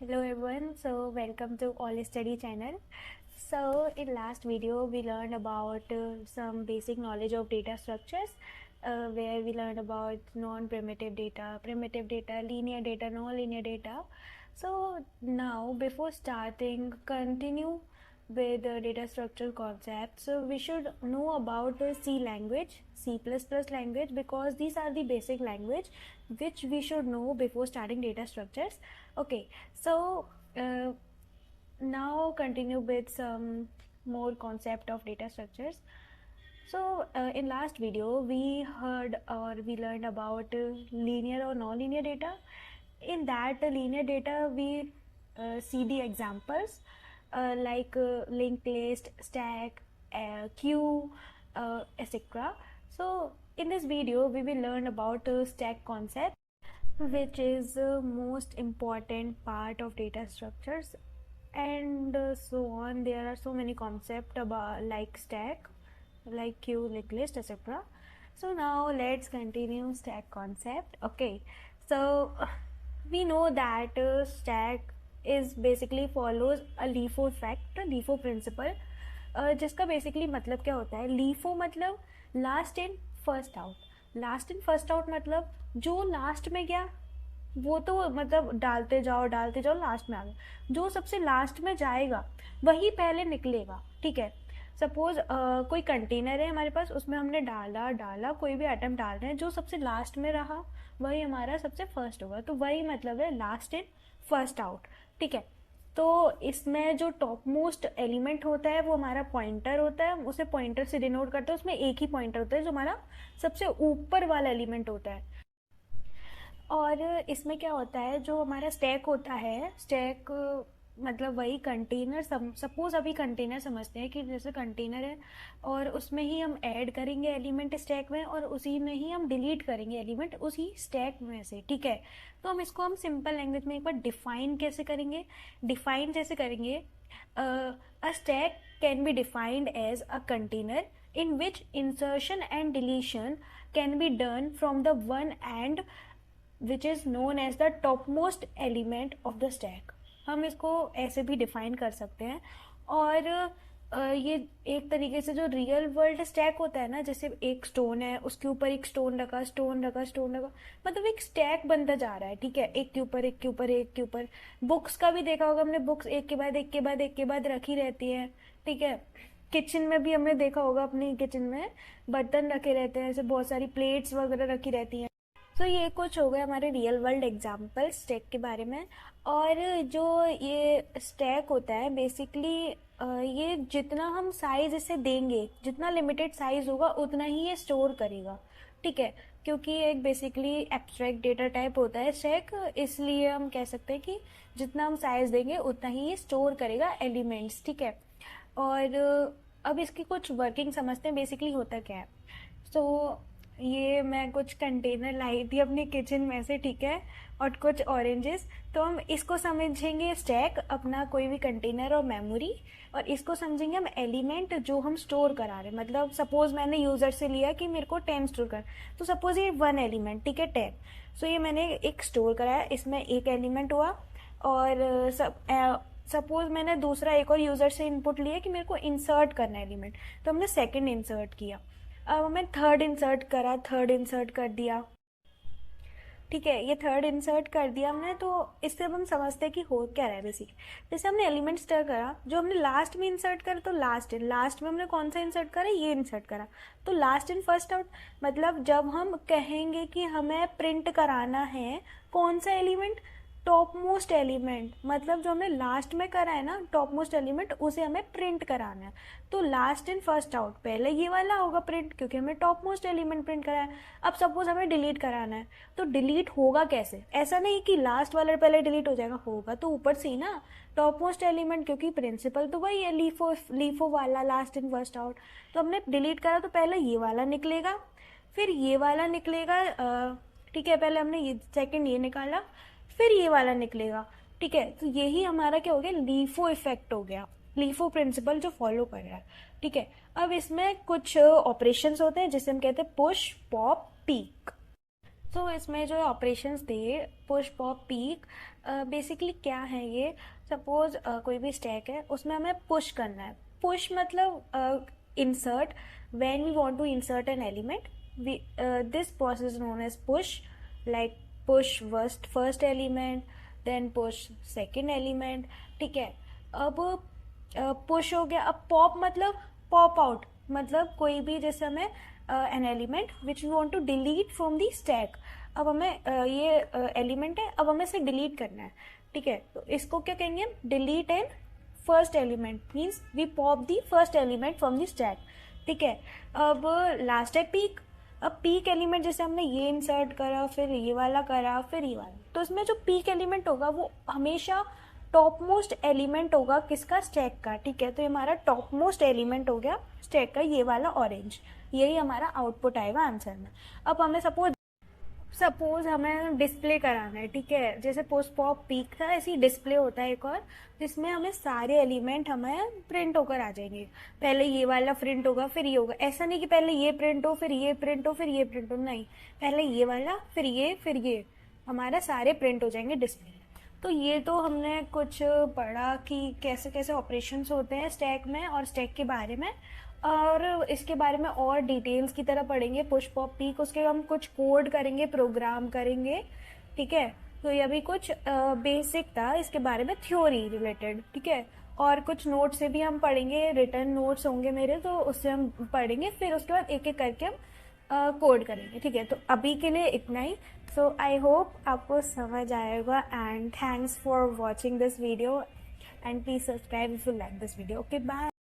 Hello everyone, so welcome to All Study channel. So in last video we learned about some basic knowledge of data structures where we learned about non-primitive data, primitive data, linear data, non-linear data. So now before starting continue with the data structure concept, so we should know about the C language, C++ language, because these are the basic language which we should know before starting data structures. Okay, so now continue with some more concept of data structures. So in last video we heard or we learned about linear or non-linear data. In that linear data we see the examples like linked list, stack, queue, etc. So in this video we will learn about stack concept, which is the most important part of data structures, and so on. There are so many concepts about like stack, like queue, like list, etc. So now let's continue stack concept. Okay, so we know that stack is basically follows a LIFO effect, LIFO principle, जिसका basically मतलब क्या होता है. LIFO मतलब last in first out. Last in first out मतलब जो last में गया वो तो मतलब डालते जाओ लास्ट में आ गया. जो सबसे लास्ट में जाएगा वही पहले निकलेगा. ठीक है, सपोज कोई कंटेनर है हमारे पास, उसमें हमने डाला कोई भी आइटम डाल रहे हैं, जो सबसे लास्ट में रहा वही हमारा सबसे फर्स्ट होगा. तो वही मतलब है लास्ट इन फर्स्ट आउट. ठीक है, तो इसमें जो टॉप मोस्ट एलिमेंट होता है वो हमारा पॉइंटर होता है. उसे पॉइंटर से डिनोट करते हैं. उसमें एक ही पॉइंटर होता है जो हमारा सबसे ऊपर वाला एलिमेंट होता है. और इसमें क्या होता है, जो हमारा स्टैक होता है, स्टैक मतलब वही कंटेनर. सपोज अभी कंटेनर समझते हैं कि जैसे कंटेनर है और उसमें ही हम ऐड करेंगे एलिमेंट स्टैक में, और उसी में ही हम डिलीट करेंगे एलिमेंट उसी स्टैक में से. ठीक है, तो हम सिंपल लैंग्वेज में एक बार डिफाइन कैसे करेंगे. डिफाइन जैसे करेंगे, a stack can be defined as a container in which insertion and deletion can be done from the one and which is known as the topmost element of the stack. हम इसको ऐसे भी define कर सकते हैं. और ये एक तरीके से जो रियल वर्ल्ड स्टैक होता है ना, जैसे एक स्टोन है, उसके ऊपर एक स्टोन रखा, मतलब एक स्टैक बनता जा रहा है. ठीक है, एक के ऊपर एक के ऊपर एक के ऊपर. बुक्स का भी देखा होगा हमने, बुक्स एक के बाद एक के बाद एक के बाद रखी रहती है. ठीक है, किचन में भी हमने देखा होगा, अपनी किचन में बर्तन रखे रहते हैं, ऐसे बहुत सारी प्लेट्स वगैरह रखी रहती हैं. तो ये कुछ हो गए हमारे रियल वर्ल्ड एग्जाम्पल स्टैक के बारे में. और जो ये स्टैक होता है बेसिकली, ये जितना हम साइज इसे देंगे, जितना लिमिटेड साइज होगा उतना ही ये स्टोर करेगा. ठीक है, क्योंकि एक बेसिकली एब्स्ट्रैक्ट डेटा टाइप होता है स्टैक, इसलिए हम कह सकते हैं कि जितना हम साइज देंगे उतना ही ये स्टोर करेगा एलिमेंट्स. ठीक है, और अब इसकी कुछ वर्किंग समझते हैं बेसिकली होता क्या है. तो ये मैं कुछ कंटेनर लाई थी अपनी किचन में से. ठीक है, और कुछ ऑरेंजेस. तो हम इसको समझेंगे स्टैक, अपना कोई भी कंटेनर और मेमोरी, और इसको समझेंगे हम एलिमेंट जो हम स्टोर करा रहे हैं. मतलब सपोज मैंने यूजर से लिया कि मेरे को 10 स्टोर कर, तो सपोज ये 1 एलिमेंट. ठीक है, 10. सो ये मैंने एक स्टोर कराया, इसमें एक एलिमेंट हुआ. और सपोज मैंने दूसरा एक और यूजर से इनपुट लिया कि मेरे को इंसर्ट करना है एलिमेंट, तो हमने सेकंड इंसर्ट किया. अब मैं थर्ड इंसर्ट करा, थर्ड इंसर्ट कर दिया. ठीक है, ये थर्ड इंसर्ट कर दिया हमने. तो इससे अब हम समझते हैं कि हो क्या रहा है बेसिक. जैसे हमने एलिमेंट स्टर करा, जो हमने लास्ट में इंसर्ट करा, तो लास्ट में हमने कौन सा इंसर्ट करा, ये इंसर्ट करा. तो लास्ट इन फर्स्ट आउट मतलब जब हम कहेंगे कि हमें प्रिंट कराना है कौन सा एलिमेंट, टॉप मोस्ट एलिमेंट, मतलब जो हमने लास्ट में करा है ना टॉप मोस्ट एलिमेंट, उसे हमें प्रिंट कराना है. तो लास्ट इन फर्स्ट आउट पहले ये वाला होगा प्रिंट, क्योंकि हमने टॉप मोस्ट एलिमेंट प्रिंट करा है. अब सपोज हमें डिलीट कराना है, तो डिलीट होगा कैसे. ऐसा नहीं कि लास्ट वाला पहले डिलीट हो जाएगा, होगा तो ऊपर से ही ना टॉप मोस्ट एलिमेंट, क्योंकि प्रिंसिपल तो वही है लीफो वाला, लास्ट इन फर्स्ट आउट. तो हमने डिलीट करा तो पहले ये वाला निकलेगा, फिर ये वाला निकलेगा. ठीक है, पहले हमने ये सेकेंड ये निकाला, फिर ये वाला निकलेगा. ठीक है, तो यही हमारा क्या हो गया, लीफो इफेक्ट हो गया, लीफो प्रिंसिपल जो फॉलो कर रहा है. ठीक है, अब इसमें कुछ ऑपरेशंस होते हैं जिसे हम कहते हैं पुश, पॉप, पीक. तो इसमें जो ऑपरेशंस थे पुश पॉप पीक, बेसिकली क्या है ये, सपोज कोई भी स्टैक है उसमें हमें पुश करना है। पुश मतलब insert, when we want to insert an element, we this process is known as push. Like push first element, then push second element, ठीक है। अब पुश हो गया। अब पॉप मतलब पॉप आउट, मतलब कोई भी जैसे हमें an element which we want to delete from the stack. अब हमें ये एलिमेंट है, अब हमें इसे डिलीट करना है, ठीक है। तो इसको क्या कहेंगे हम, delete an first element, means we pop the first element from the stack, ठीक है। अब लास्ट है पीक। अब पीक एलिमेंट जैसे हमने ये इंसर्ट करा, फिर ये वाला करा, फिर ये वाला, तो इसमें जो पीक एलिमेंट होगा वो हमेशा टॉप मोस्ट एलिमेंट होगा किसका, स्टैक का, ठीक है। तो ये हमारा टॉप मोस्ट एलिमेंट हो गया स्टैक का, ये वाला ऑरेंज, यही हमारा आउटपुट आएगा आंसर में। अब हमें सपोज हमें डिस्प्ले कराना है, ठीक है। जैसे पोस्ट पॉप पीक था, ऐसे ही डिस्प्ले होता है एक और, जिसमें हमें सारे एलिमेंट हमें प्रिंट होकर आ जाएंगे। पहले ये वाला प्रिंट होगा, फिर ये होगा। ऐसा नहीं कि पहले ये प्रिंट हो, फिर ये प्रिंट हो, फिर ये प्रिंट हो, नहीं, पहले ये वाला, फिर ये हमारा सारे प्रिंट हो जाएंगे डिस्प्ले में। तो ये तो हमने कुछ पढ़ा कि कैसे कैसे ऑपरेशंस होते हैं स्टैक में और स्टैक के बारे में, और इसके बारे में और डिटेल्स की तरह पढ़ेंगे पुश पॉप पीक। उसके हम कुछ कोड करेंगे, प्रोग्राम करेंगे, ठीक है। तो ये अभी कुछ बेसिक था इसके बारे में, थ्योरी रिलेटेड, ठीक है। और कुछ नोट से भी हम पढ़ेंगे, रिटर्न नोट्स होंगे मेरे, तो उससे हम पढ़ेंगे, फिर उसके बाद एक एक करके हम कोड करेंगे, ठीक है। तो अभी के लिए इतना ही। सो आई होप आपको समझ आएगा, and thanks for watching this video, and please subscribe if you like this video. Okay, bye.